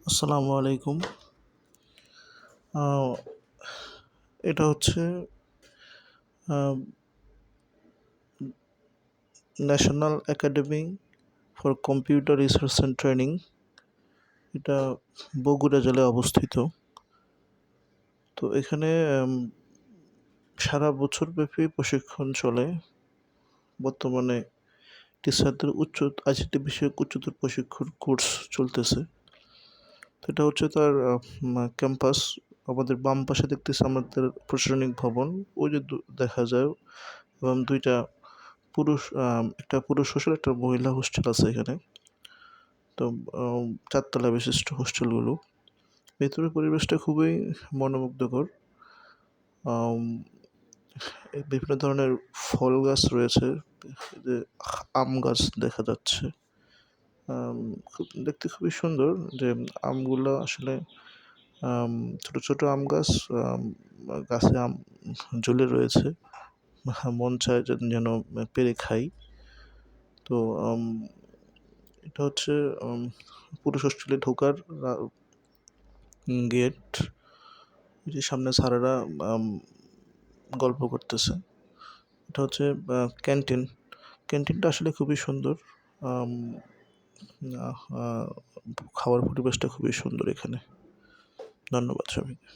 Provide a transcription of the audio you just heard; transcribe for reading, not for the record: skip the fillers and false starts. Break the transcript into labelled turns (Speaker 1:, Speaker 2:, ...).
Speaker 1: আসসালামু আলাইকুম। আ এটা হচ্ছে আ national academy for computer research and training. এটা বগুড়া জেলায় অবস্থিত। তো এখানে আম সারা বছরব্যাপী প্রশিক্ষণ চলে। বর্তমানে টিচারদের আইসিটি বিষয়ক উচ্চতর প্রশিক্ষণ কোর্স চলতেছে। তো এটা হচ্ছে তার ক্যাম্পাস। আমাদের বাম পাশে দেখতেছি আমাদের প্রশাসনিক ভবন। ওই যে দেখা যায় এবং ২ টা একটা পুরুষ হোস্টেল, একটা মহিলা হোস্টেল আছে এখানে। তো ৪ তলা বিশিষ্ট হোস্টেলগুলো। ভেতরের পরিবেশটা খুবই মনোমুগ্ধকর। আম বিভিন্ন ধরনের ফল গাছ রয়েছে। এই যে আম গাছ দেখা যাচ্ছে। দেখতে খুবই সুন্দর যে আমগুলো আসলে আম ছোট, ছোট আম গাছ, আম গাছে আম ঝুলে রয়েছে। মন চায় যেন পেড়ে খাই। তো এটা হচ্ছে আম পুরুষ হোস্টেলে ঢোকার রা গেট। ওই যে সামনে স্যারেরা আম গল্প করতেছে। এটা হচ্ছে ক্যান্টিন। ক্যান্টিনটা আসলে খুবই সুন্দর। আম আ আ খাওয়ার পরিবেশটা খুবই সুন্দর এখানে। ধন্যবাদ সবাইকে।